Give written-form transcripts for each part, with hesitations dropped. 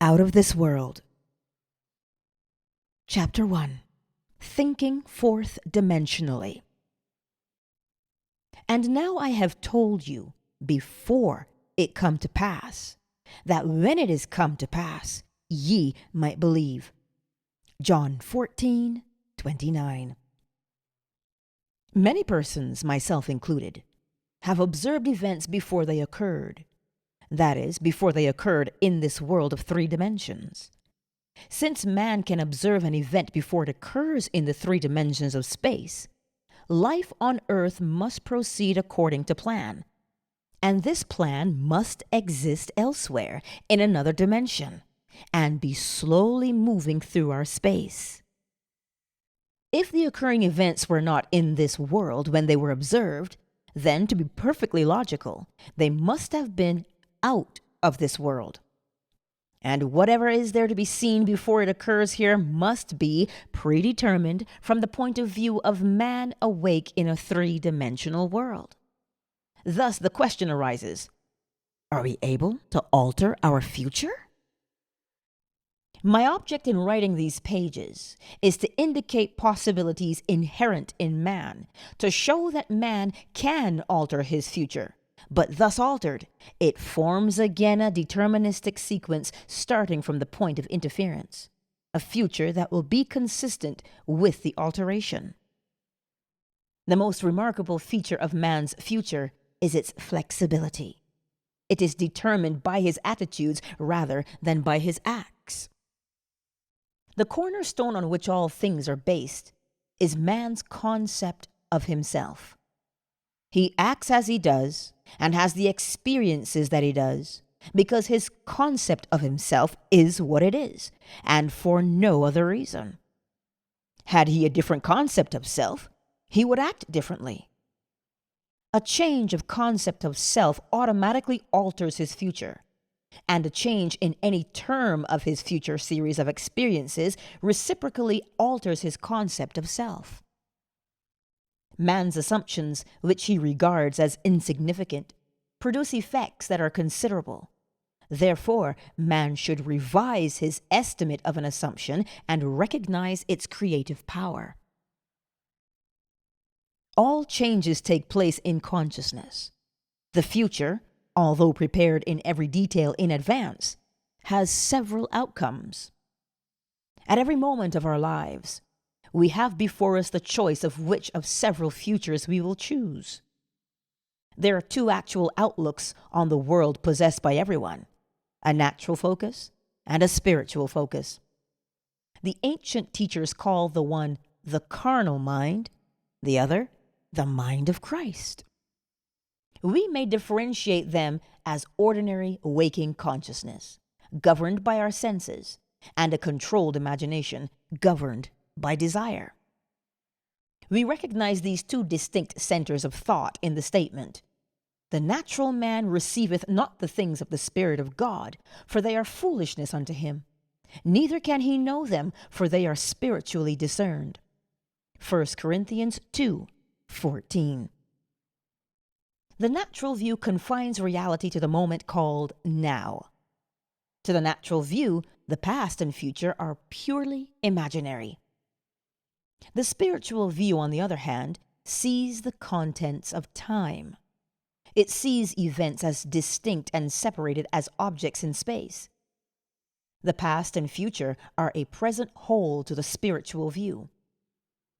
Out of this world. Chapter 1. Thinking Fourth Dimensionally. And now I have told you before it come to pass, that when it is come to pass, ye might believe. John 14:29. Many persons, myself included, have observed events before they occurred. That is, before they occurred in this world of three dimensions. Since man can observe an event before it occurs in the three dimensions of space, life on Earth must proceed according to plan. And this plan must exist elsewhere in another dimension and be slowly moving through our space. If the occurring events were not in this world when they were observed, then, to be perfectly logical, they must have been out of this world. And whatever is there to be seen before it occurs here must be predetermined from the point of view of man awake in a three-dimensional world. Thus the question arises, are we able to alter our future? My object in writing these pages is to indicate possibilities inherent in man, to show that man can alter his future. But thus altered, it forms again a deterministic sequence starting from the point of interference, a future that will be consistent with the alteration. The most remarkable feature of man's future is its flexibility. It is determined by his attitudes rather than by his acts. The cornerstone on which all things are based is man's concept of himself. He acts as he does and has the experiences that he does because his concept of himself is what it is, and for no other reason. Had he a different concept of self, he would act differently. A change of concept of self automatically alters his future, and a change in any term of his future series of experiences reciprocally alters his concept of self. Man's assumptions, which he regards as insignificant, produce effects that are considerable. Therefore, man should revise his estimate of an assumption and recognize its creative power. All changes take place in consciousness. The future, although prepared in every detail in advance, has several outcomes. At every moment of our lives, we have before us the choice of which of several futures we will choose. There are two actual outlooks on the world possessed by everyone, a natural focus and a spiritual focus. The ancient teachers call the one the carnal mind, the other the mind of Christ. We may differentiate them as ordinary waking consciousness, governed by our senses, and a controlled imagination, governed by desire. We recognize these two distinct centers of thought in the statement, "The natural man receiveth not the things of the Spirit of God, for they are foolishness unto him. Neither can he know them, for they are spiritually discerned." 1 Corinthians 2:14. The natural view confines reality to the moment called now. To the natural view, the past and future are purely imaginary. The spiritual view, on the other hand, sees the contents of time. It sees events as distinct and separated as objects in space. The past and future are a present whole to the spiritual view.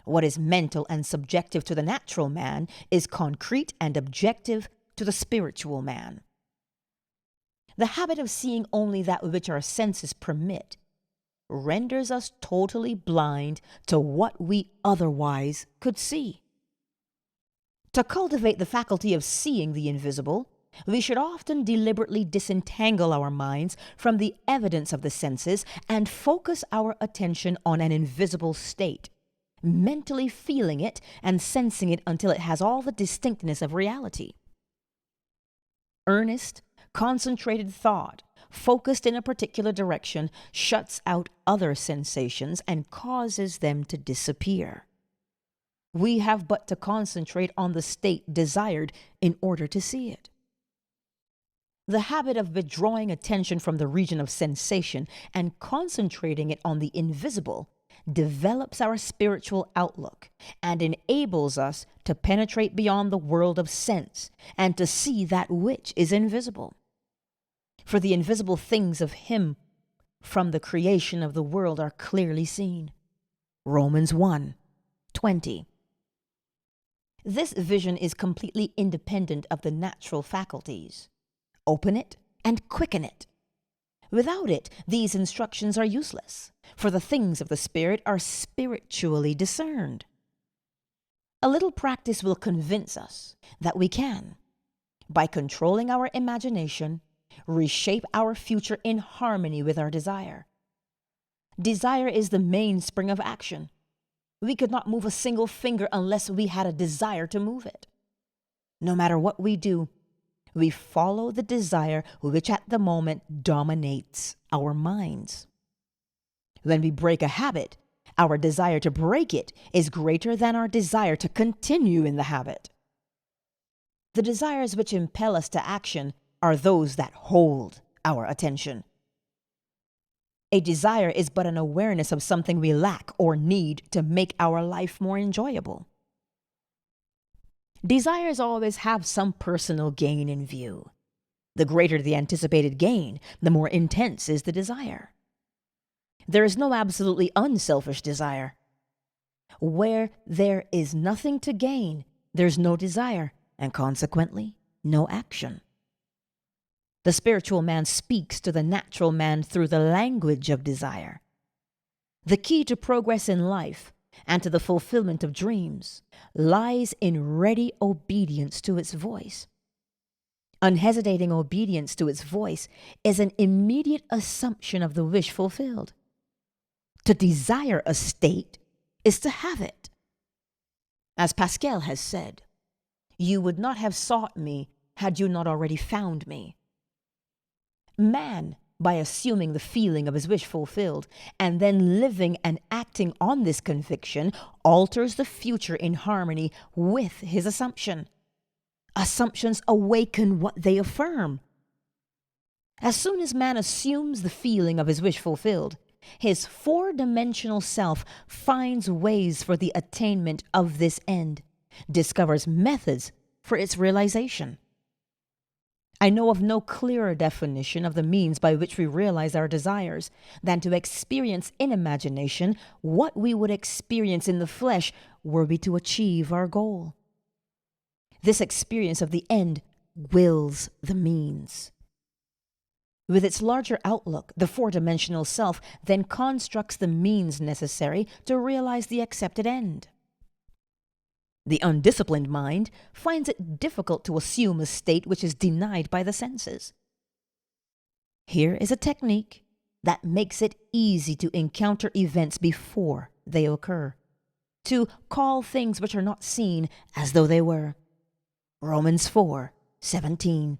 What is mental and subjective to the natural man is concrete and objective to the spiritual man. The habit of seeing only that which our senses permit renders us totally blind to what we otherwise could see. To cultivate the faculty of seeing the invisible, we should often deliberately disentangle our minds from the evidence of the senses and focus our attention on an invisible state, mentally feeling it and sensing it until it has all the distinctness of reality. Earnest, concentrated thought, focused in a particular direction, shuts out other sensations and causes them to disappear. We have but to concentrate on the state desired in order to see it. The habit of withdrawing attention from the region of sensation and concentrating it on the invisible develops our spiritual outlook and enables us to penetrate beyond the world of sense and to see that which is invisible. For the invisible things of Him from the creation of the world are clearly seen. Romans 1:20. This vision is completely independent of the natural faculties. Open it and quicken it. Without it, these instructions are useless, for the things of the Spirit are spiritually discerned. A little practice will convince us that we can, by controlling our imagination, reshape our future in harmony with our desire. Desire is the mainspring of action. We could not move a single finger unless we had a desire to move it. No matter what we do, we follow the desire which at the moment dominates our minds. When we break a habit, our desire to break it is greater than our desire to continue in the habit. The desires which impel us to action are those that hold our attention. A desire is but an awareness of something we lack or need to make our life more enjoyable. Desires always have some personal gain in view. The greater the anticipated gain, the more intense is the desire. There is no absolutely unselfish desire. Where there is nothing to gain, there's no desire, and consequently, no action. The spiritual man speaks to the natural man through the language of desire. The key to progress in life and to the fulfillment of dreams lies in ready obedience to its voice. Unhesitating obedience to its voice is an immediate assumption of the wish fulfilled. To desire a state is to have it. As Pascal has said, "You would not have sought me had you not already found me." Man, by assuming the feeling of his wish fulfilled and then living and acting on this conviction, alters the future in harmony with his assumption. Assumptions awaken what they affirm. As soon as man assumes the feeling of his wish fulfilled, his four-dimensional self finds ways for the attainment of this end, discovers methods for its realization. I know of no clearer definition of the means by which we realize our desires than to experience in imagination what we would experience in the flesh were we to achieve our goal. This experience of the end wills the means. With its larger outlook, the four-dimensional self then constructs the means necessary to realize the accepted end. The undisciplined mind finds it difficult to assume a state which is denied by the senses. Here is a technique that makes it easy to encounter events before they occur, to call things which are not seen as though they were. Romans 4:17.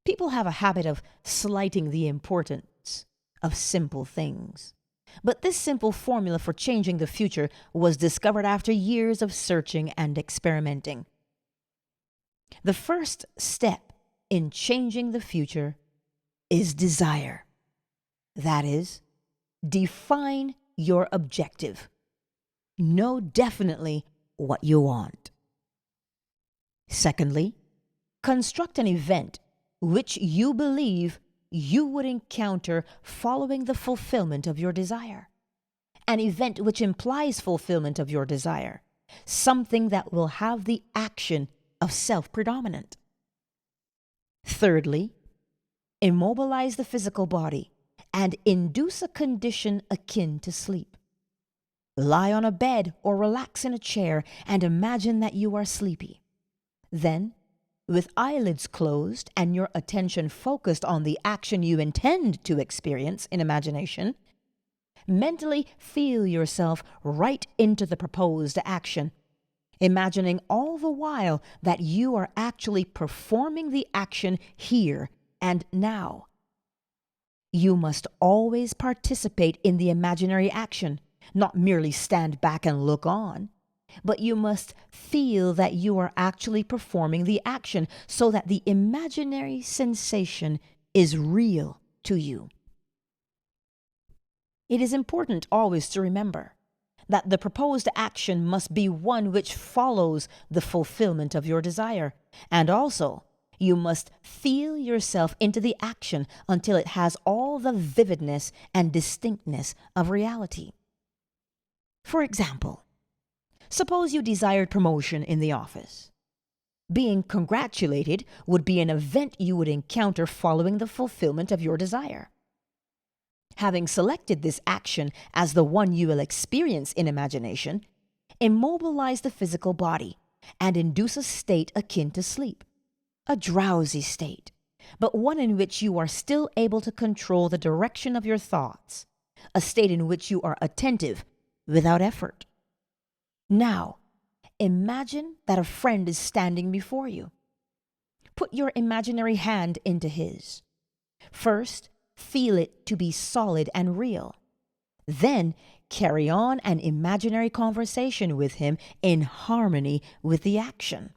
People have a habit of slighting the importance of simple things. But this simple formula for changing the future was discovered after years of searching and experimenting. The first step in changing the future is desire. That is, define your objective. Know definitely what you want. Secondly, construct an event which you believe you would encounter following the fulfillment of your desire. An event which implies fulfillment of your desire, something that will have the action of self-predominant. Thirdly, immobilize the physical body and induce a condition akin to sleep. Lie on a bed or relax in a chair and imagine that you are sleepy. Then, with eyelids closed and your attention focused on the action you intend to experience in imagination, mentally feel yourself right into the proposed action, imagining all the while that you are actually performing the action here and now. You must always participate in the imaginary action, not merely stand back and look on. but you must feel that you are actually performing the action so that the imaginary sensation is real to you. It is important always to remember that the proposed action must be one which follows the fulfillment of your desire, and also you must feel yourself into the action until it has all the vividness and distinctness of reality. For example, suppose you desired promotion in the office. Being congratulated would be an event you would encounter following the fulfillment of your desire. Having selected this action as the one you will experience in imagination, immobilize the physical body and induce a state akin to sleep, a drowsy state, but one in which you are still able to control the direction of your thoughts, a state in which you are attentive without effort. Now, imagine that a friend is standing before you. Put your imaginary hand into his. First, feel it to be solid and real. Then, carry on an imaginary conversation with him in harmony with the action.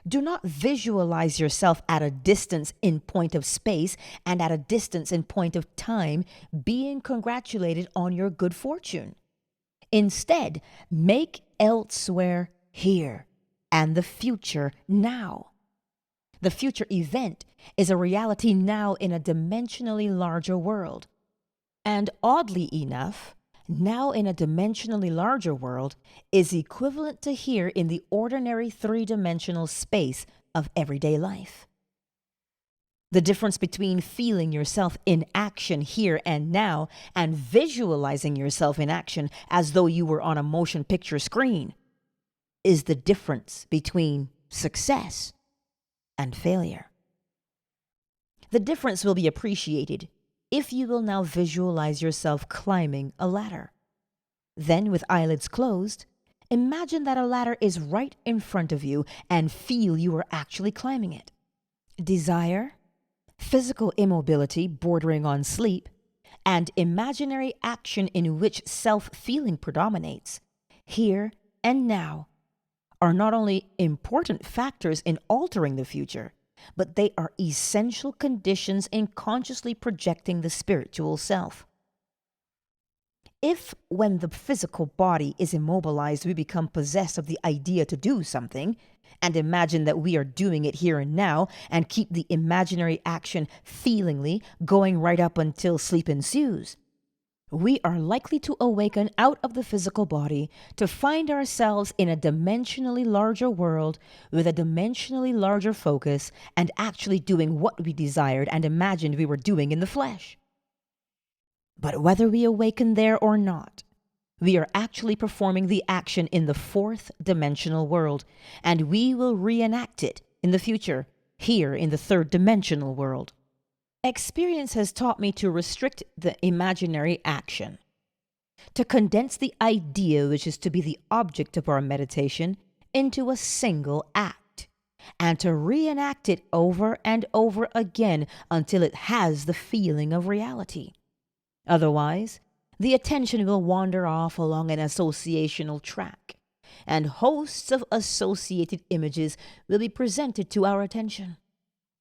Do not visualize yourself at a distance in point of space and at a distance in point of time being congratulated on your good fortune. Instead, make elsewhere here and the future now. The future event is a reality now in a dimensionally larger world. And oddly enough, now in a dimensionally larger world is equivalent to here in the ordinary three-dimensional space of everyday life. The difference between feeling yourself in action here and now and visualizing yourself in action as though you were on a motion picture screen is the difference between success and failure. The difference will be appreciated if you will now visualize yourself climbing a ladder. Then, with eyelids closed, imagine that a ladder is right in front of you and feel you are actually climbing it. Desire, physical immobility bordering on sleep, and imaginary action in which self-feeling predominates, here and now, are not only important factors in altering the future, but they are essential conditions in consciously projecting the spiritual self. If, when the physical body is immobilized, we become possessed of the idea to do something, and imagine that we are doing it here and now, and keep the imaginary action feelingly going right up until sleep ensues, we are likely to awaken out of the physical body to find ourselves in a dimensionally larger world with a dimensionally larger focus and actually doing what we desired and imagined we were doing in the flesh. But whether we awaken there or not, we are actually performing the action in the fourth dimensional world, and we will reenact it in the future, here in the third dimensional world. Experience has taught me to restrict the imaginary action, to condense the idea which is to be the object of our meditation into a single act, and to reenact it over and over again until it has the feeling of reality. Otherwise, the attention will wander off along an associational track, and hosts of associated images will be presented to our attention.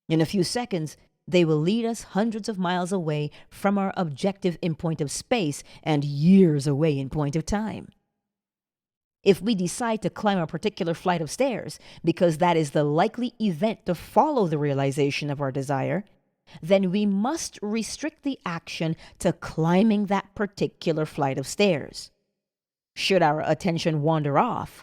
In a few seconds, they will lead us hundreds of miles away from our objective in point of space and years away in point of time. If we decide to climb a particular flight of stairs because that is the likely event to follow the realization of our desire, then we must restrict the action to climbing that particular flight of stairs. Should our attention wander off,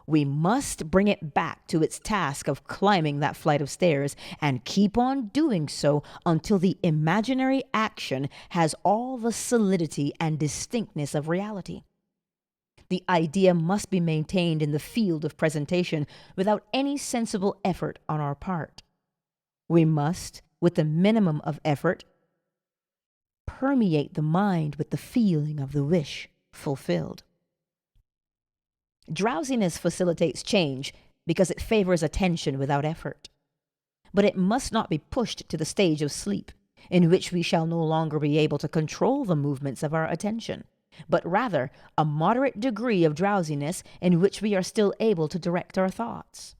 we must bring it back to its task of climbing that flight of stairs and keep on doing so until the imaginary action has all the solidity and distinctness of reality. The idea must be maintained in the field of presentation without any sensible effort on our part. We must, with the minimum of effort, permeate the mind with the feeling of the wish fulfilled. Drowsiness facilitates change because it favors attention without effort. But it must not be pushed to the stage of sleep, in which we shall no longer be able to control the movements of our attention. but rather a moderate degree of drowsiness in which we are still able to direct our thoughts.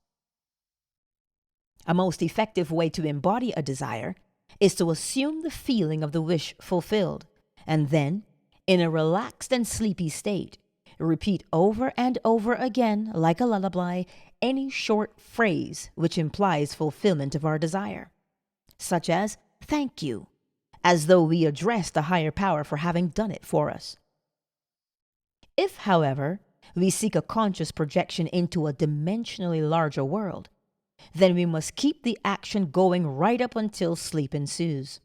A most effective way to embody a desire is to assume the feeling of the wish fulfilled, and then, in a relaxed and sleepy state, repeat over and over again, like a lullaby, any short phrase which implies fulfillment of our desire, such as "thank you," as though we addressed a higher power for having done it for us. If, however, we seek a conscious projection into a dimensionally larger world, then we must keep the action going right up until sleep ensues.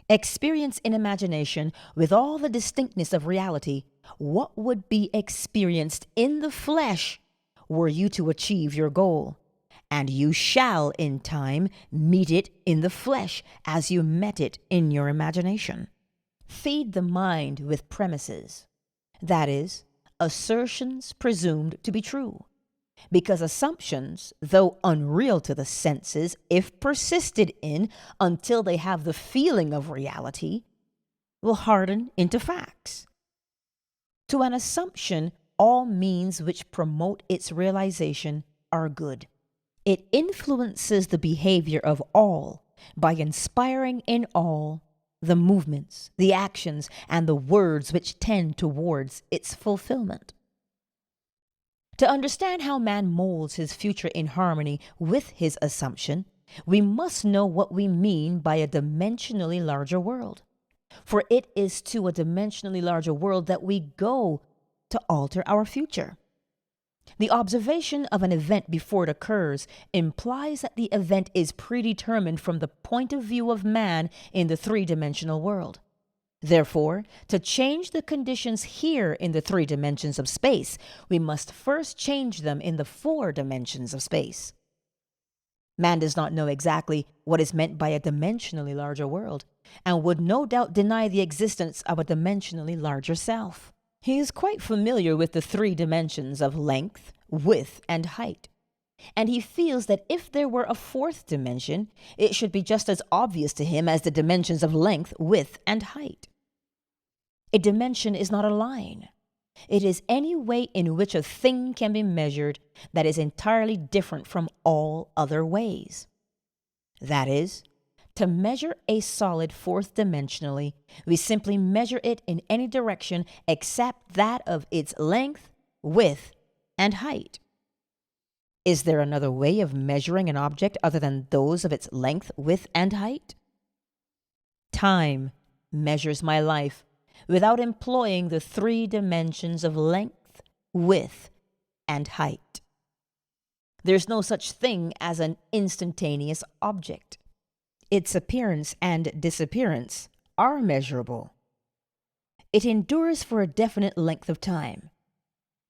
Experience in imagination, with all the distinctness of reality, what would be experienced in the flesh were you to achieve your goal, and you shall in time meet it in the flesh as you met it in your imagination. Feed the mind with premises, that is, assertions presumed to be true, because assumptions, though unreal to the senses, if persisted in until they have the feeling of reality, will harden into facts. To an assumption, all means which promote its realization are good. It influences the behavior of all by inspiring in all the movements, the actions, and the words which tend towards its fulfillment. To understand how man molds his future in harmony with his assumption, we must know what we mean by a dimensionally larger world. For it is to a dimensionally larger world that we go to alter our future. The observation of an event before it occurs implies that the event is predetermined from the point of view of man in the three-dimensional world. Therefore, to change the conditions here in the 3 dimensions of space, we must first change them in the 4 dimensions of space. Man does not know exactly what is meant by a dimensionally larger world, and would no doubt deny the existence of a dimensionally larger self. He is quite familiar with the 3 dimensions of length, width, and height, and he feels that if there were a 4th dimension, it should be just as obvious to him as the dimensions of length, width, and height. A dimension is not a line. It is any way in which a thing can be measured that is entirely different from all other ways. That is, to measure a solid 4th dimensionally, we simply measure it in any direction except that of its length, width, and height. Is there another way of measuring an object other than those of its length, width, and height? Time measures my life without employing the 3 dimensions of length, width, and height. There's no such thing as an instantaneous object. Its appearance and disappearance are measurable. It endures for a definite length of time.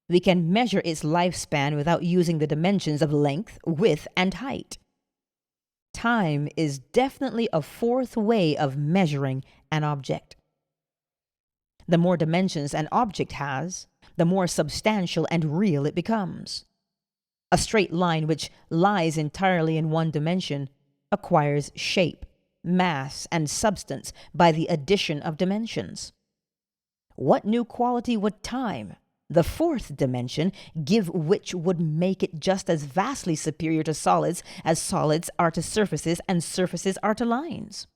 We can measure its lifespan without using the dimensions of length, width, and height. Time is definitely a 4th way of measuring an object. The more dimensions an object has, the more substantial and real it becomes. A straight line which lies entirely in one dimension acquires shape, mass, and substance by the addition of dimensions. What new quality would time, the 4th dimension, give which would make it just as vastly superior to solids as solids are to surfaces and surfaces are to lines?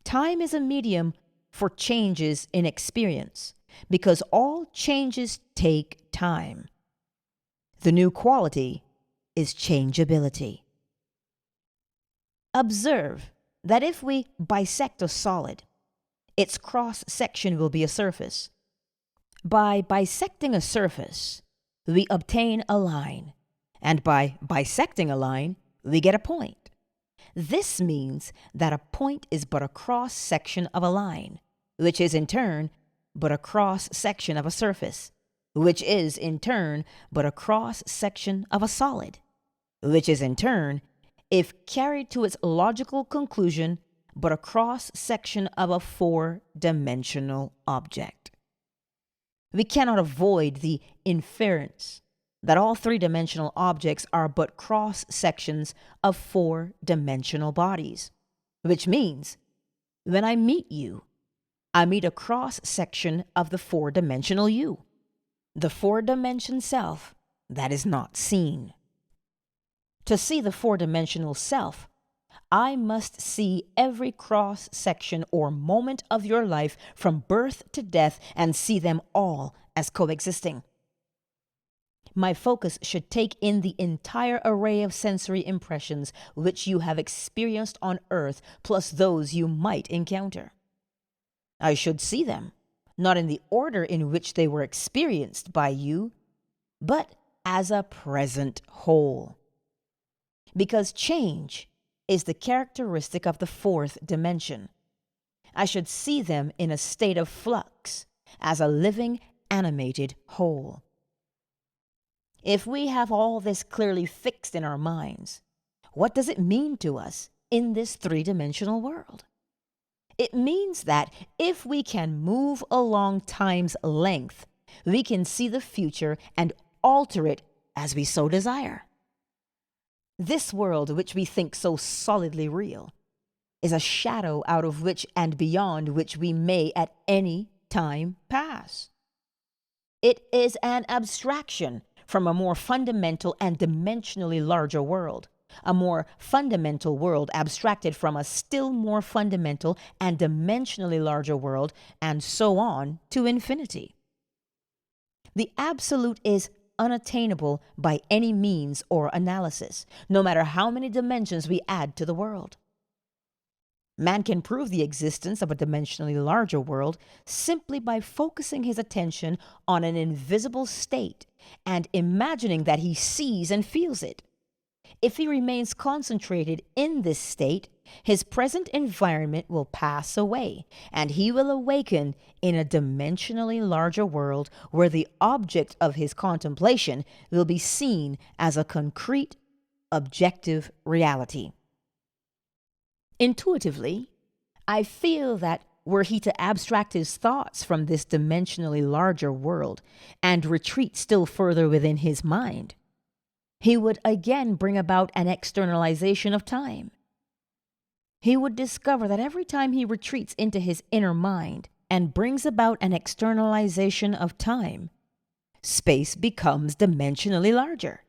Time is a medium for changes in experience, because all changes take time. The new quality is changeability. Observe that if we bisect a solid, its cross-section will be a surface. By bisecting a surface, we obtain a line, and by bisecting a line, we get a point. This means that a point is but a cross-section of a line, which is in turn but a cross-section of a surface, which is in turn but a cross-section of a solid, which is in turn, if carried to its logical conclusion, but a cross-section of a 4-dimensional object. We cannot avoid the inference that all 3-dimensional objects are but cross-sections of 4-dimensional bodies, which means, when I meet you, I meet a cross-section of the four-dimensional you, the four-dimension self that is not seen. To see the four-dimensional self, I must see every cross-section or moment of your life from birth to death and see them all as coexisting. My focus should take in the entire array of sensory impressions which you have experienced on earth, plus those you might encounter. I should see them, not in the order in which they were experienced by you, but as a present whole. Because change is the characteristic of the fourth dimension. I should see them in a state of flux, as a living, animated whole. If we have all this clearly fixed in our minds, what does it mean to us in this three-dimensional world? It means that if we can move along time's length, we can see the future and alter it as we so desire. This world, which we think so solidly real, is a shadow out of which and beyond which we may at any time pass. It is an abstraction from a more fundamental and dimensionally larger world, a more fundamental world abstracted from a still more fundamental and dimensionally larger world, and so on to infinity. The absolute is unattainable by any means or analysis, no matter how many dimensions we add to the world. Man can prove the existence of a dimensionally larger world simply by focusing his attention on an invisible state and imagining that he sees and feels it. If he remains concentrated in this state, his present environment will pass away, and he will awaken in a dimensionally larger world where the object of his contemplation will be seen as a concrete, objective reality. Intuitively, I feel that were he to abstract his thoughts from this dimensionally larger world and retreat still further within his mind, he would again bring about an externalization of time. He would discover that every time he retreats into his inner mind and brings about an externalization of time, space becomes dimensionally larger.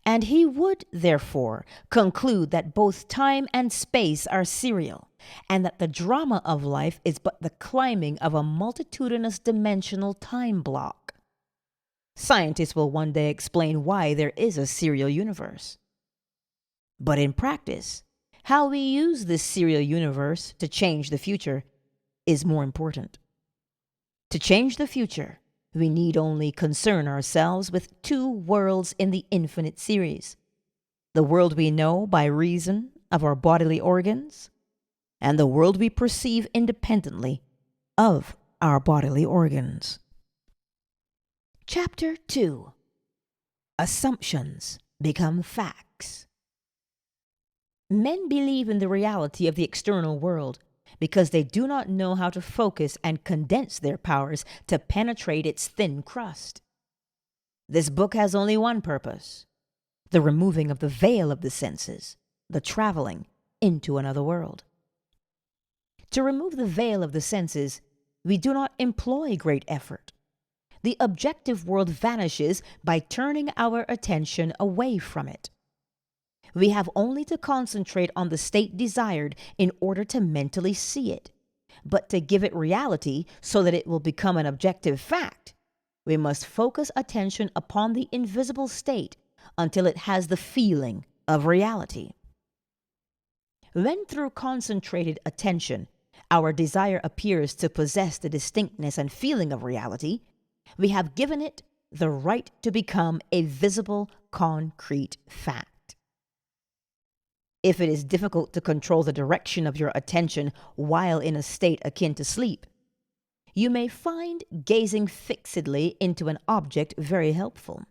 And he would, therefore, conclude that both time and space are serial, and that the drama of life is but the climbing of a multitudinous dimensional time block. Scientists will one day explain why there is a serial universe. But in practice, how we use this serial universe to change the future is more important. To change the future, we need only concern ourselves with two worlds in the infinite series: the world we know by reason of our bodily organs, and the world we perceive independently of our bodily organs. Chapter 2. Assumptions become facts. Men believe in the reality of the external world because they do not know how to focus and condense their powers to penetrate its thin crust. This book has only one purpose: the removing of the veil of the senses, the traveling into another world. To remove the veil of the senses, we do not employ great effort. The objective world vanishes by turning our attention away from it. We have only to concentrate on the state desired in order to mentally see it. But to give it reality so that it will become an objective fact, we must focus attention upon the invisible state until it has the feeling of reality. When through concentrated attention, our desire appears to possess the distinctness and feeling of reality, we have given it the right to become a visible, concrete fact. If it is difficult to control the direction of your attention while in a state akin to sleep, you may find gazing fixedly into an object very helpful.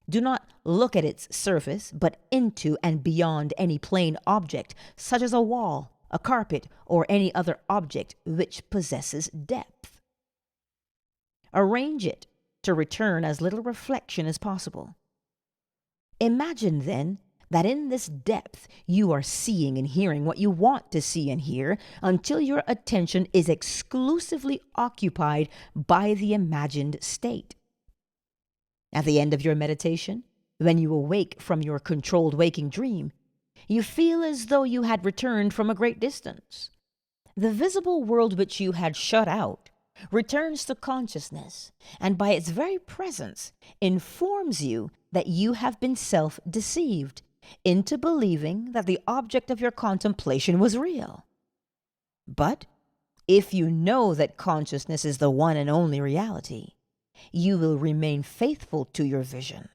Do not look at its surface, but into and beyond any plain object, such as a wall, a carpet, or any other object which possesses depth. Arrange it to return as little reflection as possible. Imagine, then, that in this depth you are seeing and hearing what you want to see and hear until your attention is exclusively occupied by the imagined state. At the end of your meditation, when you awake from your controlled waking dream, you feel as though you had returned from a great distance. The visible world which you had shut out returns to consciousness, and by its very presence informs you that you have been self-deceived into believing that the object of your contemplation was real. But if you know that consciousness is the one and only reality, you will remain faithful to your vision,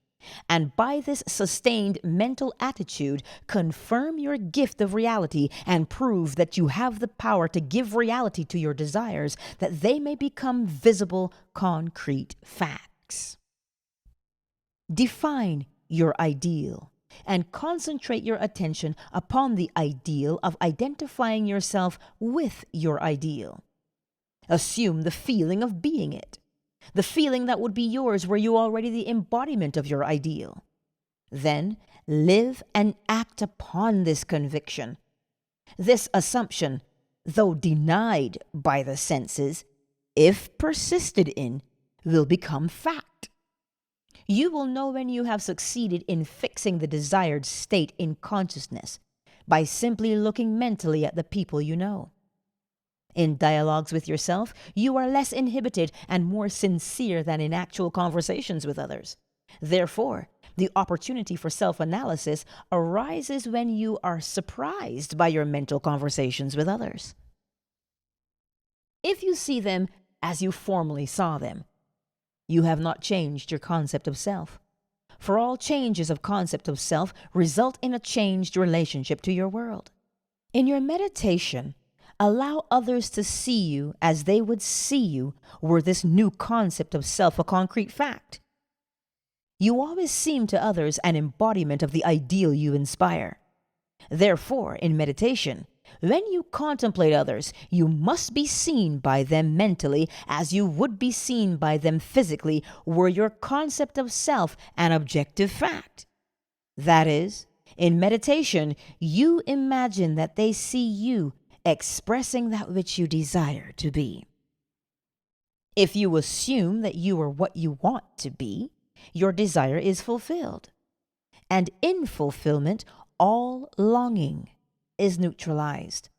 and by this sustained mental attitude confirm your gift of reality and prove that you have the power to give reality to your desires, that they may become visible, concrete facts. Define your ideal and concentrate your attention upon the ideal of identifying yourself with your ideal. Assume the feeling of being it, the feeling that would be yours were you already the embodiment of your ideal. Then live and act upon this conviction. This assumption, though denied by the senses, if persisted in, will become fact. You will know when you have succeeded in fixing the desired state in consciousness by simply looking mentally at the people you know. In dialogues with yourself, you are less inhibited and more sincere than in actual conversations with others. Therefore, the opportunity for self-analysis arises when you are surprised by your mental conversations with others. If you see them as you formerly saw them, you have not changed your concept of self. For all changes of concept of self result in a changed relationship to your world. In your meditation, allow others to see you as they would see you were this new concept of self a concrete fact. You always seem to others an embodiment of the ideal you inspire. Therefore, in meditation, when you contemplate others, you must be seen by them mentally as you would be seen by them physically were your concept of self an objective fact. That is, in meditation, you imagine that they see you expressing that which you desire to be. If you assume that you are what you want to be, your desire is fulfilled. And in fulfillment, all longing is neutralized.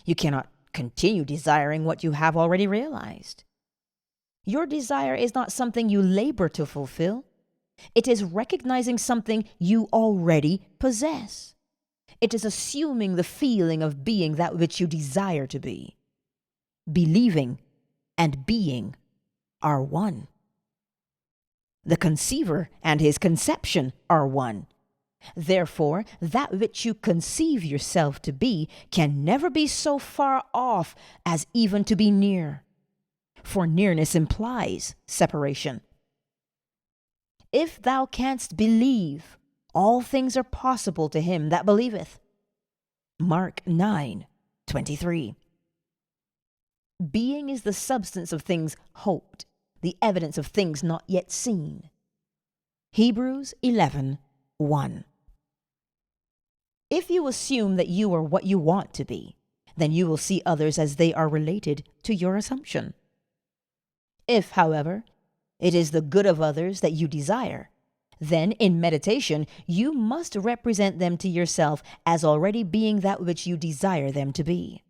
You cannot continue desiring what you have already realized. Your desire is not something you labor to fulfill. It is recognizing something you already possess. It is assuming the feeling of being that which you desire to be. Believing and being are one. The conceiver and his conception are one. Therefore, that which you conceive yourself to be can never be so far off as even to be near, for nearness implies separation. If thou canst believe, all things are possible to him that believeth. Mark 9:23. Being is the substance of things hoped, the evidence of things not yet seen. Hebrews 11:1. If you assume that you are what you want to be, then you will see others as they are related to your assumption. If, however, it is the good of others that you desire, then in meditation you must represent them to yourself as already being that which you desire them to be.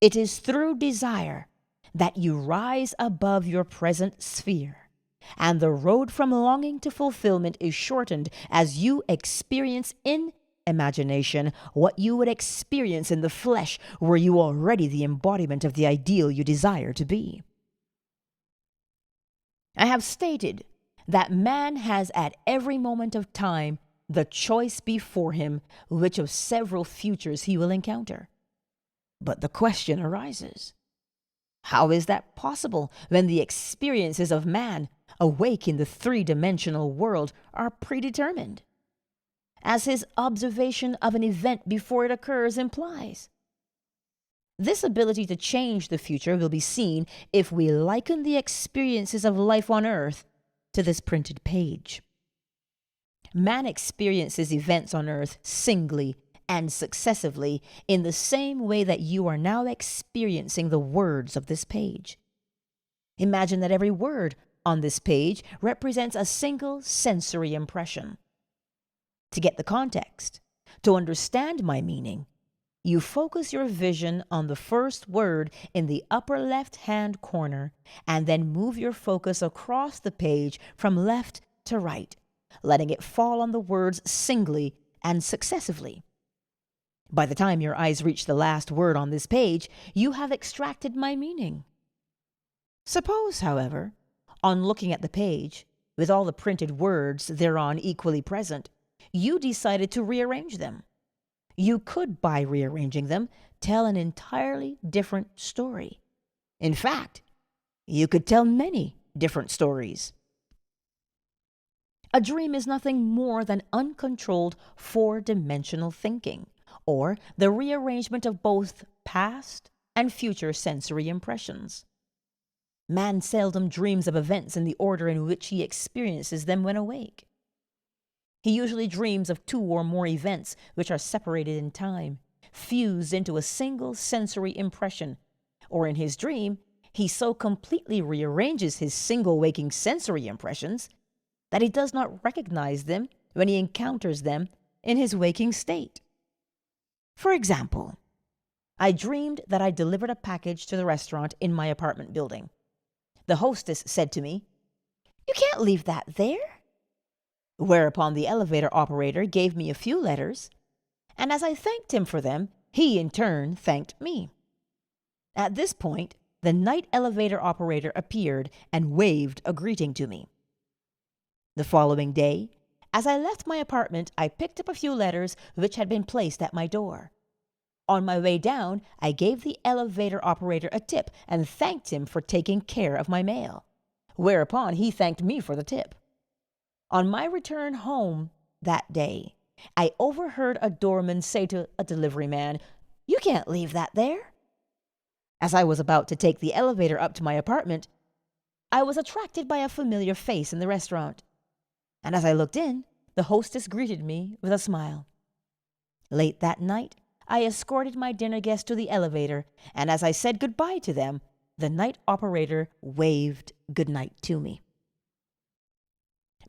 It is through desire that you rise above your present sphere, and the road from longing to fulfillment is shortened as you experience in imagination what you would experience in the flesh were you already the embodiment of the ideal you desire to be. I have stated that man has at every moment of time the choice before him which of several futures he will encounter. But the question arises, how is that possible when the experiences of man awake in the three-dimensional world are predetermined, as his observation of an event before it occurs implies? This ability to change the future will be seen if we liken the experiences of life on earth to this printed page. Man experiences events on earth singly and successively in the same way that you are now experiencing the words of this page. Imagine that every word on this page represents a single sensory impression. To get the context, to understand my meaning, you focus your vision on the first word in the upper left-hand corner and then move your focus across the page from left to right, letting it fall on the words singly and successively. By the time your eyes reach the last word on this page, you have extracted my meaning. Suppose, however, on looking at the page, with all the printed words thereon equally present, you decided to rearrange them. You could, by rearranging them, tell an entirely different story. In fact, you could tell many different stories. A dream is nothing more than uncontrolled four-dimensional thinking, or the rearrangement of both past and future sensory impressions. Man seldom dreams of events in the order in which he experiences them when awake. He usually dreams of two or more events which are separated in time, fused into a single sensory impression, or in his dream, he so completely rearranges his single waking sensory impressions that he does not recognize them when he encounters them in his waking state. For example, I dreamed that I delivered a package to the restaurant in my apartment building. The hostess said to me, "You can't leave that there." Whereupon the elevator operator gave me a few letters, and as I thanked him for them, he in turn thanked me. At this point, the night elevator operator appeared and waved a greeting to me. The following day, as I left my apartment, I picked up a few letters which had been placed at my door. On my way down, I gave the elevator operator a tip and thanked him for taking care of my mail, whereupon he thanked me for the tip. On my return home that day, I overheard a doorman say to a delivery man, "You can't leave that there." As I was about to take the elevator up to my apartment, I was attracted by a familiar face in the restaurant, and as I looked in, the hostess greeted me with a smile. Late that night, I escorted my dinner guests to the elevator, and as I said goodbye to them, the night operator waved goodnight to me.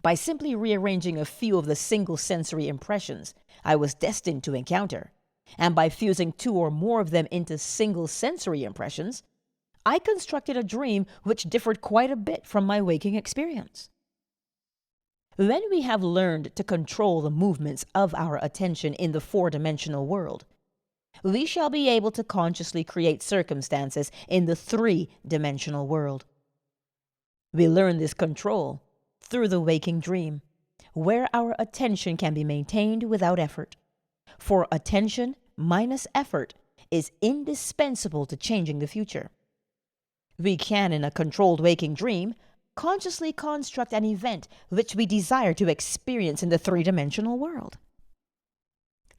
By simply rearranging a few of the single sensory impressions I was destined to encounter, and by fusing two or more of them into single sensory impressions, I constructed a dream which differed quite a bit from my waking experience. When we have learned to control the movements of our attention in the four-dimensional world, we shall be able to consciously create circumstances in the three-dimensional world. We learn this control through the waking dream, where our attention can be maintained without effort. For attention minus effort is indispensable to changing the future. We can, in a controlled waking dream, consciously construct an event which we desire to experience in the three-dimensional world.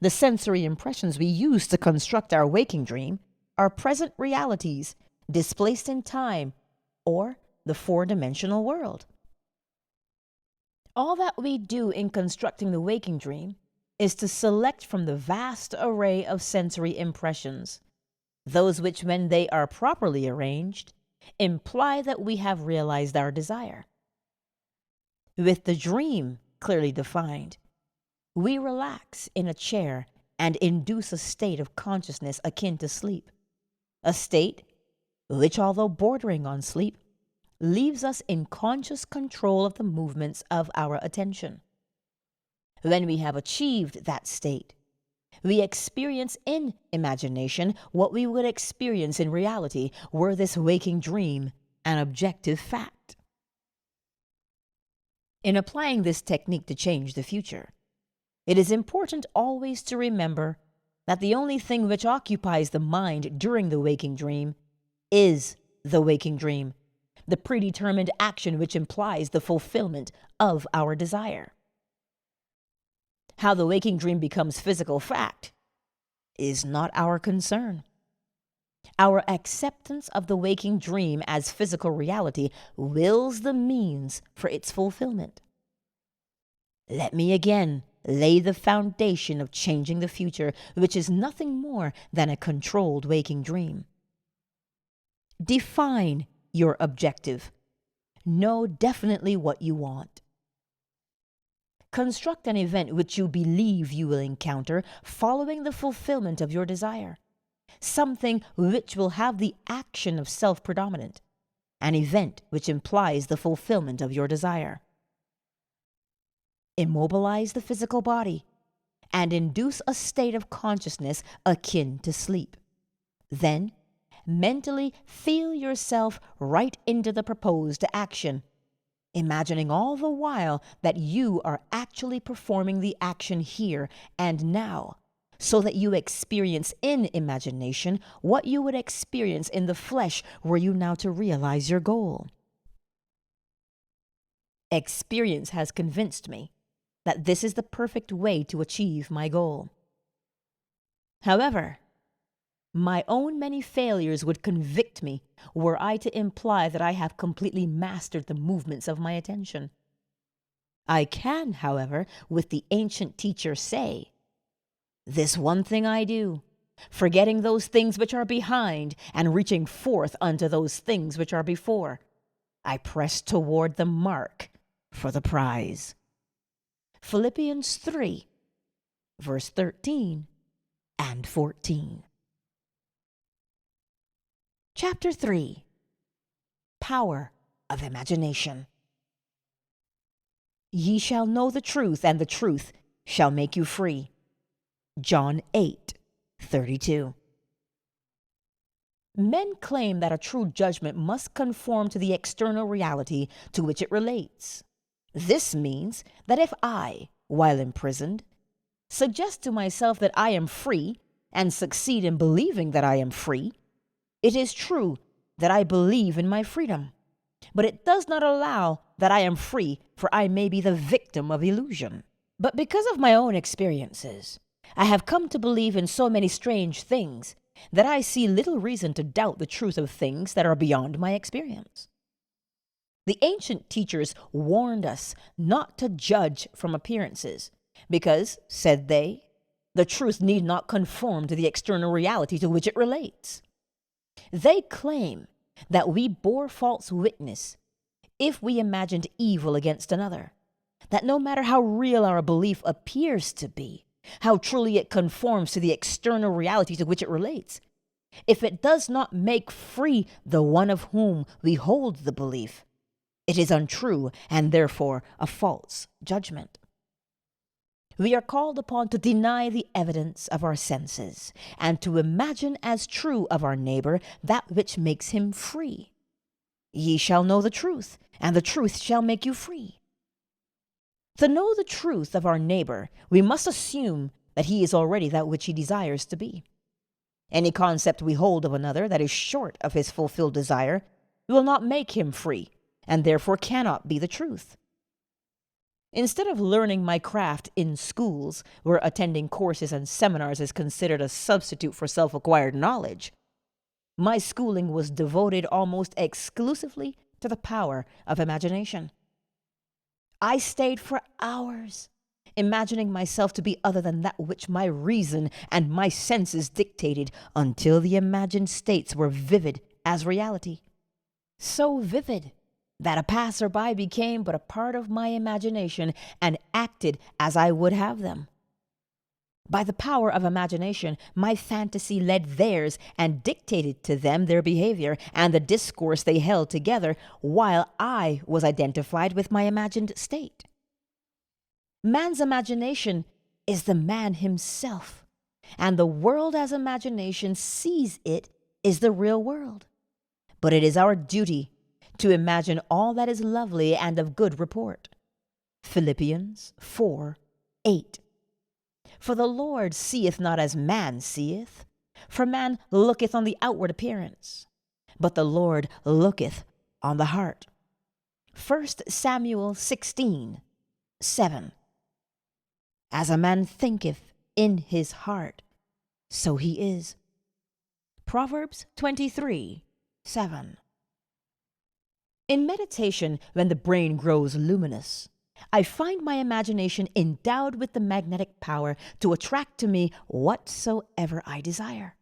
The sensory impressions we use to construct our waking dream are present realities displaced in time, or the four-dimensional world. All that we do in constructing the waking dream is to select from the vast array of sensory impressions those which, when they are properly arranged, imply that we have realized our desire. With the dream clearly defined, we relax in a chair and induce a state of consciousness akin to sleep, a state which, although bordering on sleep, leaves us in conscious control of the movements of our attention. When we have achieved that state, we experience in imagination what we would experience in reality were this waking dream an objective fact. In applying this technique to change the future, it is important always to remember that the only thing which occupies the mind during the waking dream is the waking dream, the predetermined action which implies the fulfillment of our desire. How the waking dream becomes physical fact is not our concern. Our acceptance of the waking dream as physical reality wills the means for its fulfillment. Let me again lay the foundation of changing the future, which is nothing more than a controlled waking dream. Define your objective. Know definitely what you want. Construct an event which you believe you will encounter following the fulfillment of your desire. Something which will have the action of self-predominant. An event which implies the fulfillment of your desire. Immobilize the physical body and induce a state of consciousness akin to sleep. Then, mentally feel yourself right into the proposed action, imagining all the while that you are actually performing the action here and now, so that you experience in imagination what you would experience in the flesh were you now to realize your goal. Experience has convinced me that this is the perfect way to achieve my goal. However, my own many failures would convict me were I to imply that I have completely mastered the movements of my attention. I can, however, with the ancient teacher say, "This one thing I do, forgetting those things which are behind and reaching forth unto those things which are before, I press toward the mark for the prize." Philippians 3, verse 13 and 14. Chapter 3. Power of Imagination. Ye shall know the truth, and the truth shall make you free. John 8:32. Men claim that a true judgment must conform to the external reality to which it relates. This means that if I, while imprisoned, suggest to myself that I am free and succeed in believing that I am free, it is true that I believe in my freedom, but it does not allow that I am free, for I may be the victim of illusion. But because of my own experiences, I have come to believe in so many strange things that I see little reason to doubt the truth of things that are beyond my experience. The ancient teachers warned us not to judge from appearances, because, said they, the truth need not conform to the external reality to which it relates. They claim that we bore false witness if we imagined evil against another, that no matter how real our belief appears to be, how truly it conforms to the external reality to which it relates, if it does not make free the one of whom we hold the belief, it is untrue and therefore a false judgment. We are called upon to deny the evidence of our senses and to imagine as true of our neighbor that which makes him free. Ye shall know the truth, and the truth shall make you free. To know the truth of our neighbor, we must assume that he is already that which he desires to be. Any concept we hold of another that is short of his fulfilled desire will not make him free, and therefore cannot be the truth. Instead of learning my craft in schools, where attending courses and seminars is considered a substitute for self-acquired knowledge, my schooling was devoted almost exclusively to the power of imagination. I stayed for hours, imagining myself to be other than that which my reason and my senses dictated, until the imagined states were vivid as reality. So vivid that a passerby became but a part of my imagination and acted as I would have them. By the power of imagination, my fantasy led theirs and dictated to them their behavior and the discourse they held together, while I was identified with my imagined state. Man's imagination is the man himself, and the world as imagination sees it is the real world. But it is our duty to imagine all that is lovely and of good report. Philippians 4:8. For the Lord seeth not as man seeth, for man looketh on the outward appearance, but the Lord looketh on the heart. 1 Samuel 16:7. As a man thinketh in his heart, so he is. Proverbs 23:7. In meditation, when the brain grows luminous, I find my imagination endowed with the magnetic power to attract to me whatsoever I desire.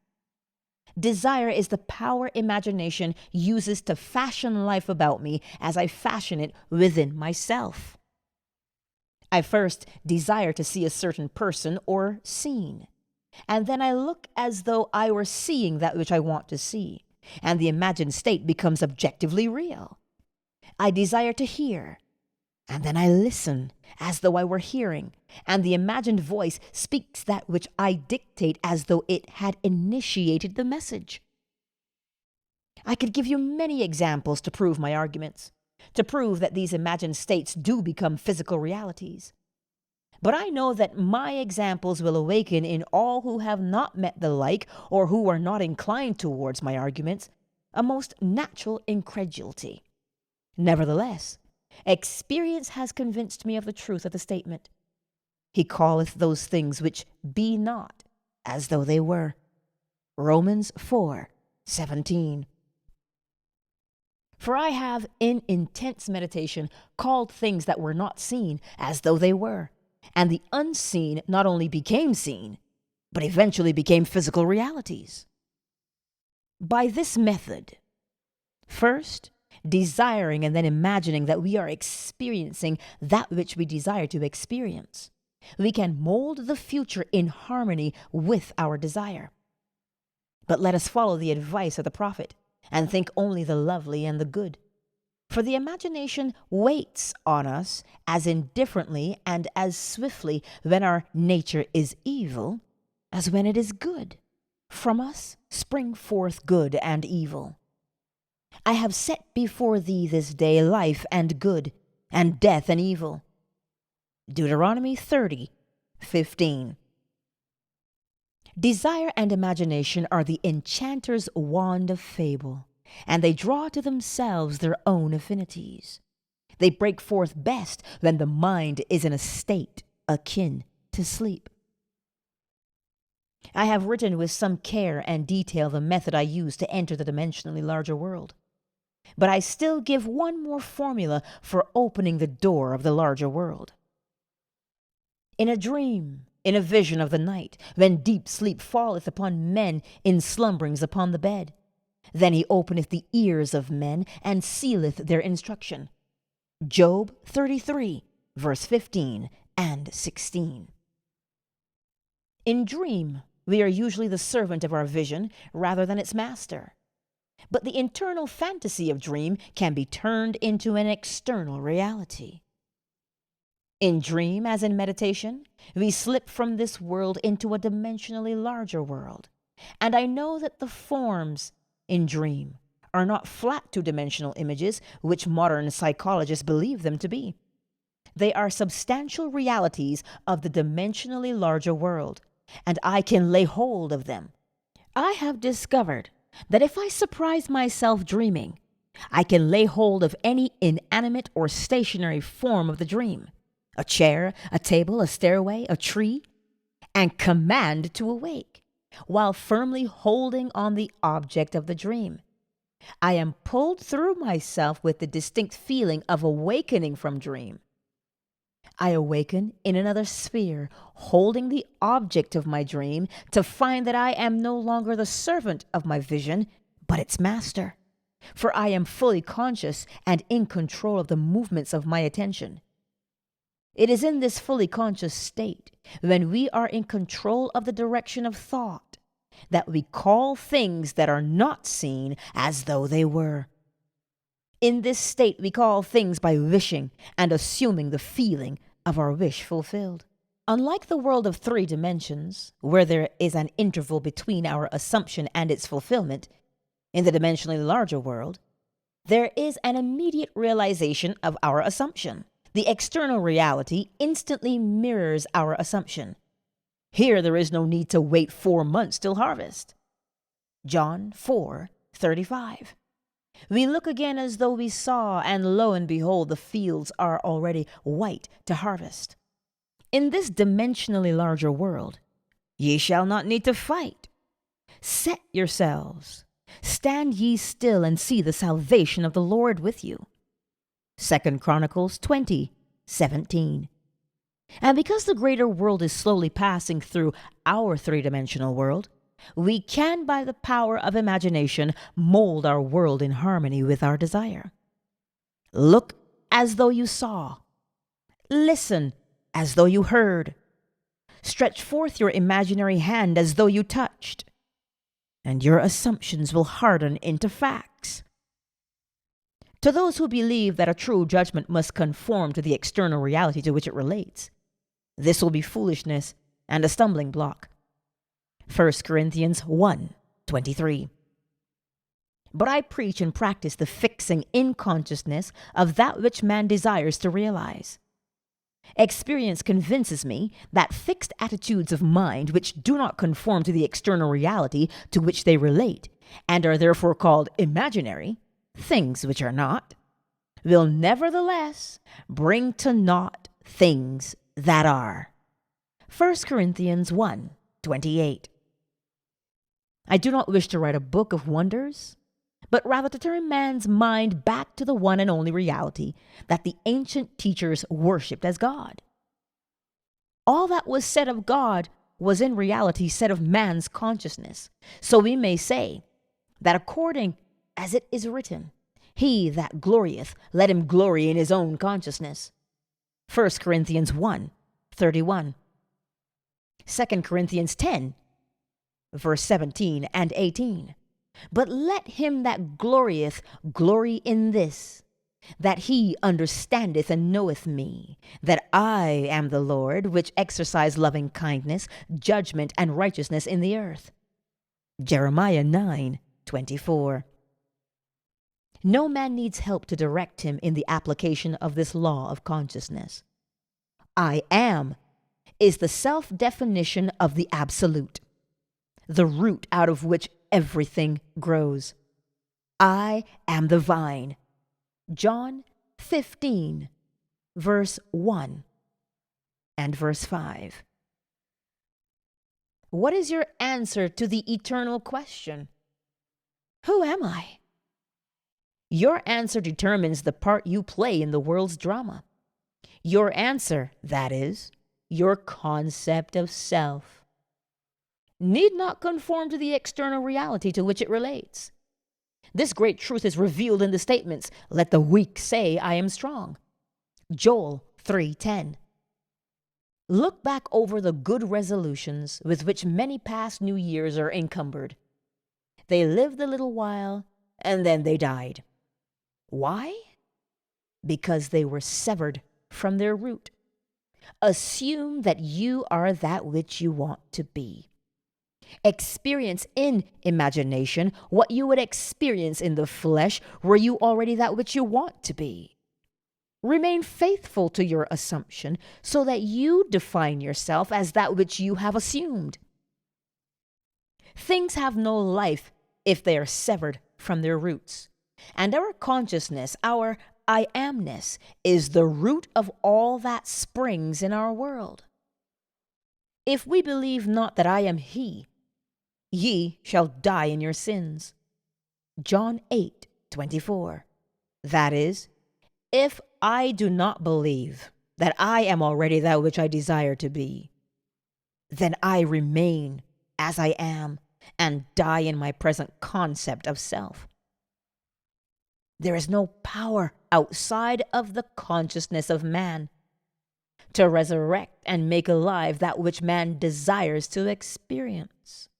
Desire is the power imagination uses to fashion life about me as I fashion it within myself. I first desire to see a certain person or scene, and then I look as though I were seeing that which I want to see, and the imagined state becomes objectively real. I desire to hear, and then I listen as though I were hearing, and the imagined voice speaks that which I dictate as though it had initiated the message. I could give you many examples to prove my arguments, to prove that these imagined states do become physical realities. But I know that my examples will awaken in all who have not met the like, or who are not inclined towards my arguments, a most natural incredulity. Nevertheless, experience has convinced me of the truth of the statement. He calleth those things which be not as though they were. Romans 4:17. For I have, in intense meditation, called things that were not seen as though they were, and the unseen not only became seen, but eventually became physical realities. By this method, first, desiring and then imagining that we are experiencing that which we desire to experience, we can mold the future in harmony with our desire. But let us follow the advice of the prophet and think only the lovely and the good. For the imagination waits on us as indifferently and as swiftly when our nature is evil as when it is good. From us spring forth good and evil. I have set before thee this day life and good, and death and evil. Deuteronomy 30:15. Desire and imagination are the enchanter's wand of fable, and they draw to themselves their own affinities. They break forth best when the mind is in a state akin to sleep. I have written with some care and detail the method I use to enter the dimensionally larger world. But I still give one more formula for opening the door of the larger world. In a dream, in a vision of the night, when deep sleep falleth upon men in slumberings upon the bed, then he openeth the ears of men and sealeth their instruction. Job 33:15 and 16. In dream, we are usually the servant of our vision rather than its master. But the internal fantasy of dream can be turned into an external reality. In dream, as in meditation, we slip from this world into a dimensionally larger world. And I know that the forms in dream are not flat two-dimensional images, which modern psychologists believe them to be. They are substantial realities of the dimensionally larger world, and I can lay hold of them. I have discovered that if I surprise myself dreaming, I can lay hold of any inanimate or stationary form of the dream, a chair, a table, a stairway, a tree, and command to awake, while firmly holding on the object of the dream. I am pulled through myself with the distinct feeling of awakening from dream. I awaken in another sphere, holding the object of my dream, to find that I am no longer the servant of my vision, but its master. For I am fully conscious and in control of the movements of my attention. It is in this fully conscious state, when we are in control of the direction of thought, that we call things that are not seen as though they were. In this state we call things by wishing and assuming the feeling of our wish fulfilled. Unlike the world of 3 dimensions, where there is an interval between our assumption and its fulfillment, in the dimensionally larger world, there is an immediate realization of our assumption. The external reality instantly mirrors our assumption. Here there is no need to wait 4 months till harvest. John 4:35. We look again as though we saw, and lo and behold, the fields are already white to harvest. In this dimensionally larger world, ye shall not need to fight. Set yourselves. Stand ye still and see the salvation of the Lord with you. 2 Chronicles 20, 17. And because the greater world is slowly passing through our three-dimensional world, we can, by the power of imagination, mold our world in harmony with our desire. Look as though you saw. Listen as though you heard. Stretch forth your imaginary hand as though you touched. And your assumptions will harden into facts. To those who believe that a true judgment must conform to the external reality to which it relates, this will be foolishness and a stumbling block. 1 Corinthians 1:23. But I preach and practice the fixing in consciousness of that which man desires to realize. Experience convinces me that fixed attitudes of mind which do not conform to the external reality to which they relate, and are therefore called imaginary, things which are not, will nevertheless bring to naught things that are. 1 Corinthians 1:28. I do not wish to write a book of wonders, but rather to turn man's mind back to the one and only reality that the ancient teachers worshipped as God. All that was said of God was in reality said of man's consciousness. So we may say that according as it is written, he that glorieth, let him glory in his own consciousness. 1 Corinthians 1:31. 2 Corinthians 10, verse 17 and 18. But let him that glorieth glory in this, that he understandeth and knoweth me, that I am the Lord, which exercise loving kindness, judgment, and righteousness in the earth. Jeremiah 9:24. No man needs help to direct him in the application of this law of consciousness. I am is the self-definition of the absolute, the root out of which everything grows. I am the vine. John 15, verse 1 and verse 5. What is your answer to the eternal question? Who am I? Your answer determines the part you play in the world's drama. Your answer, that is, your concept of self, need not conform to the external reality to which it relates. This great truth is revealed in the statements, let the weak say, I am strong. Joel 3:10. Look back over the good resolutions with which many past New Years are encumbered. They lived a little while, and then they died. Why? Because they were severed from their root. Assume that you are that which you want to be. Experience in imagination what you would experience in the flesh were you already that which you want to be. Remain faithful to your assumption so that you define yourself as that which you have assumed. Things have no life if they are severed from their roots. And our consciousness, our I amness, is the root of all that springs in our world. If we believe not that I am He, ye shall die in your sins. John 8:24. That is, if I do not believe that I am already that which I desire to be, then I remain as I am and die in my present concept of self. There is no power outside of the consciousness of man to resurrect and make alive that which man desires to experience.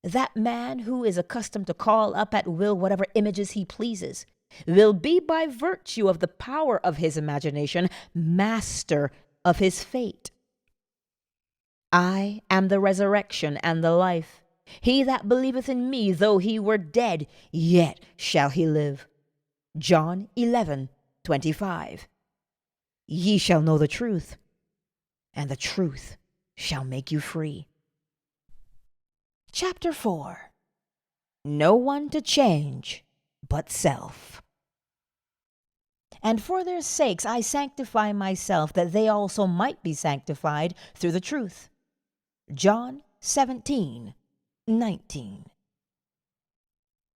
That man who is accustomed to call up at will whatever images he pleases will be, by virtue of the power of his imagination, master of his fate. I am the resurrection and the life. He that believeth in me, though he were dead, yet shall he live. John 11:25. Ye shall know the truth, and the truth shall make you free. Chapter 4. No one to change but self. And for their sakes I sanctify myself, that they also might be sanctified through the truth. John 17:19.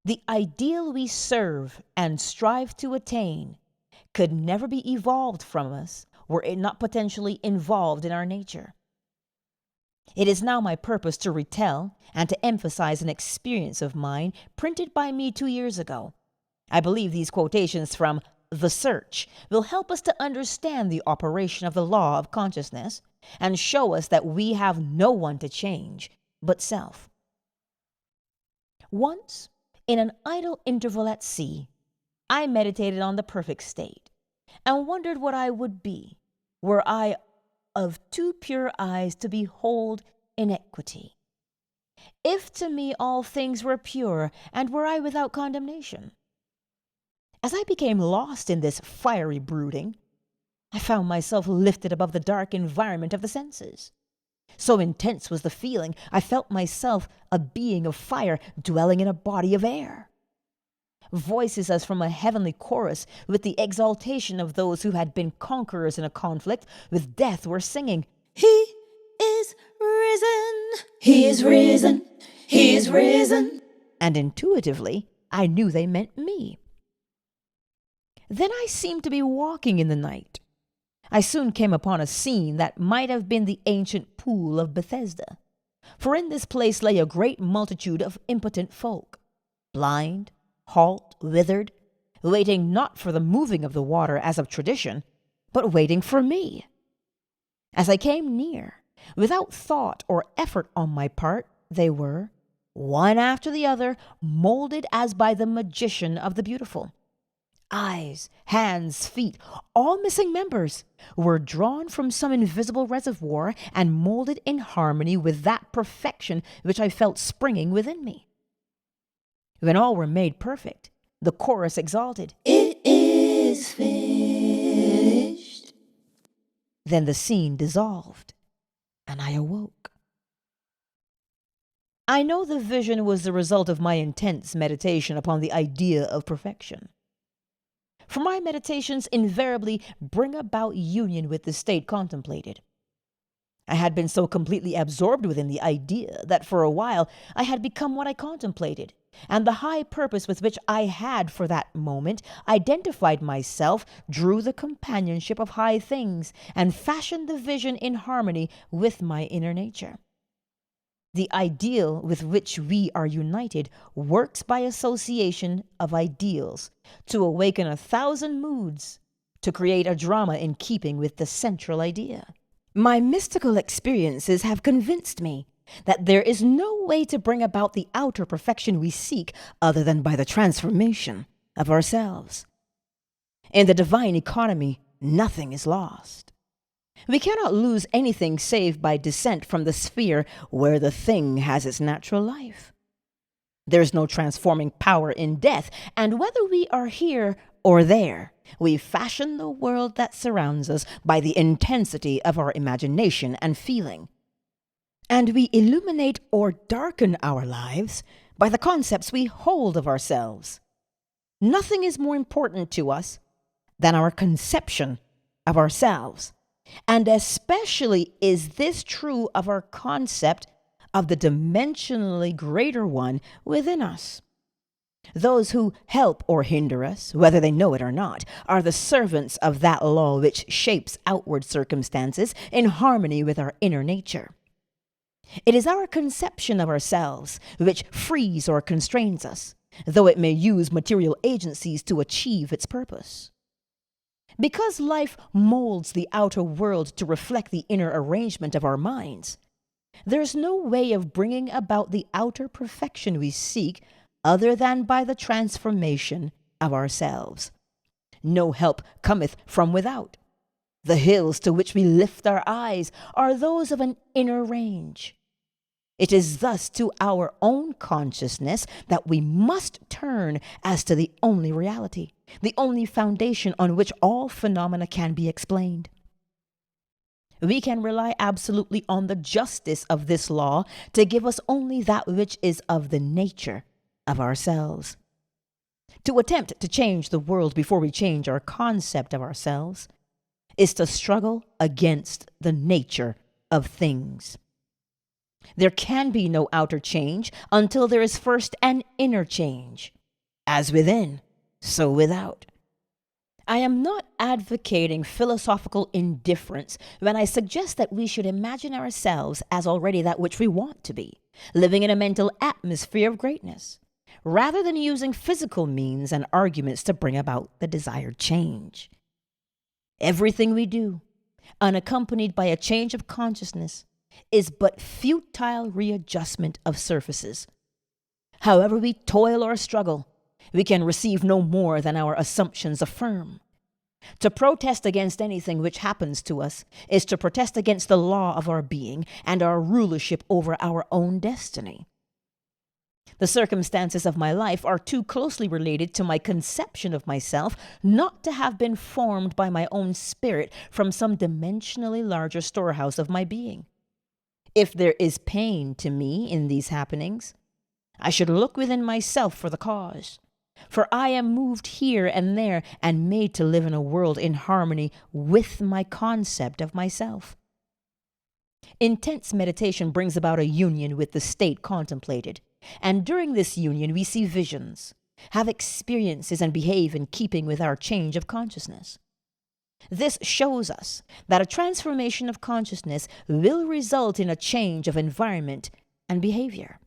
The ideal we serve and strive to attain could never be evolved from us were it not potentially involved in our nature. It is now my purpose to retell and to emphasize an experience of mine printed by me 2 years ago. I believe these quotations from The Search will help us to understand the operation of the law of consciousness and show us that we have no one to change but self. Once, in an idle interval at sea, I meditated on the perfect state and wondered what I would be were I of too pure eyes to behold inequity. If to me all things were pure, and were I without condemnation. As I became lost in this fiery brooding, I found myself lifted above the dark environment of the senses. So intense was the feeling, I felt myself a being of fire dwelling in a body of air. Voices as from a heavenly chorus, with the exaltation of those who had been conquerors in a conflict with death, were singing, "He is risen! He is risen! He is risen!" And intuitively, I knew they meant me. Then I seemed to be walking in the night. I soon came upon a scene that might have been the ancient pool of Bethesda. For in this place lay a great multitude of impotent folk, blind, halt, withered, waiting not for the moving of the water as of tradition, but waiting for me. As I came near, without thought or effort on my part, they were, one after the other, molded as by the magician of the beautiful. Eyes, hands, feet, all missing members, were drawn from some invisible reservoir and molded in harmony with that perfection which I felt springing within me. When all were made perfect, the chorus exalted, "It is finished." Then the scene dissolved, and I awoke. I know the vision was the result of my intense meditation upon the idea of perfection. For my meditations invariably bring about union with the state contemplated. I had been so completely absorbed within the idea that for a while I had become what I contemplated, and the high purpose with which I had for that moment identified myself drew the companionship of high things and fashioned the vision in harmony with my inner nature. The ideal with which we are united works by association of ideals to awaken 1,000 moods, to create a drama in keeping with the central idea. My mystical experiences have convinced me that there is no way to bring about the outer perfection we seek other than by the transformation of ourselves. In the divine economy, nothing is lost. We cannot lose anything save by descent from the sphere where the thing has its natural life. There is no transforming power in death, and whether we are here or there, we fashion the world that surrounds us by the intensity of our imagination and feeling. And we illuminate or darken our lives by the concepts we hold of ourselves. Nothing is more important to us than our conception of ourselves. And especially is this true of our concept of the dimensionally greater one within us. Those who help or hinder us, whether they know it or not, are the servants of that law which shapes outward circumstances in harmony with our inner nature. It is our conception of ourselves which frees or constrains us, though it may use material agencies to achieve its purpose. Because life molds the outer world to reflect the inner arrangement of our minds, there is no way of bringing about the outer perfection we seek other than by the transformation of ourselves. No help cometh from without. The hills to which we lift our eyes are those of an inner range. It is thus to our own consciousness that we must turn as to the only reality, the only foundation on which all phenomena can be explained. We can rely absolutely on the justice of this law to give us only that which is of the nature of ourselves. To attempt to change the world before we change our concept of ourselves is to struggle against the nature of things. There can be no outer change until there is first an inner change. As within, so without. I am not advocating philosophical indifference when I suggest that we should imagine ourselves as already that which we want to be, living in a mental atmosphere of greatness, rather than using physical means and arguments to bring about the desired change. Everything we do, unaccompanied by a change of consciousness, is but futile readjustment of surfaces. However we toil or struggle, we can receive no more than our assumptions affirm. To protest against anything which happens to us is to protest against the law of our being and our rulership over our own destiny. The circumstances of my life are too closely related to my conception of myself not to have been formed by my own spirit from some dimensionally larger storehouse of my being. If there is pain to me in these happenings, I should look within myself for the cause. For I am moved here and there and made to live in a world in harmony with my concept of myself. Intense meditation brings about a union with the state contemplated, and during this union we see visions, have experiences, and behave in keeping with our change of consciousness. This shows us that a transformation of consciousness will result in a change of environment and behavior.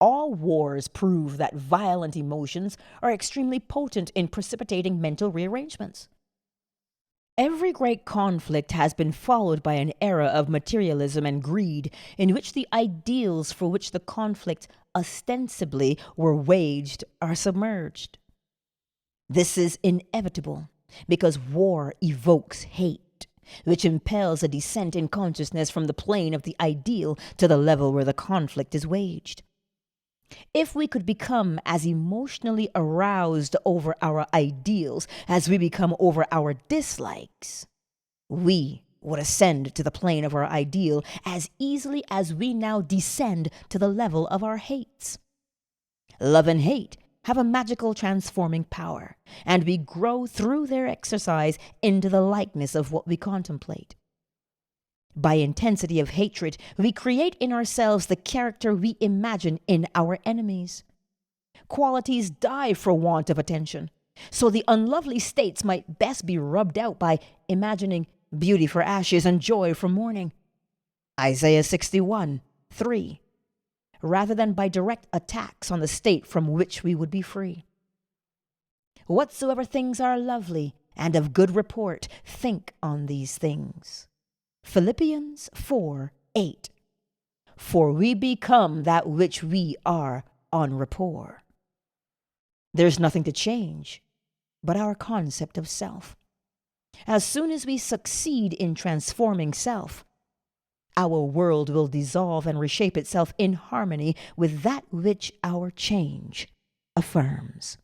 All wars prove that violent emotions are extremely potent in precipitating mental rearrangements. Every great conflict has been followed by an era of materialism and greed in which the ideals for which the conflict ostensibly were waged are submerged. This is inevitable because war evokes hate, which impels a descent in consciousness from the plane of the ideal to the level where the conflict is waged. If we could become as emotionally aroused over our ideals as we become over our dislikes, we would ascend to the plane of our ideal as easily as we now descend to the level of our hates. Love and hate have a magical transforming power, and we grow through their exercise into the likeness of what we contemplate. By intensity of hatred, we create in ourselves the character we imagine in our enemies. Qualities die for want of attention, so the unlovely states might best be rubbed out by imagining beauty for ashes and joy for mourning. Isaiah 61:3, rather than by direct attacks on the state from which we would be free. Whatsoever things are lovely and of good report, think on these things. Philippians 4:8. For we become that which we are en rapport. There's nothing to change but our concept of self. As soon as we succeed in transforming self, our world will dissolve and reshape itself in harmony with that which our change affirms.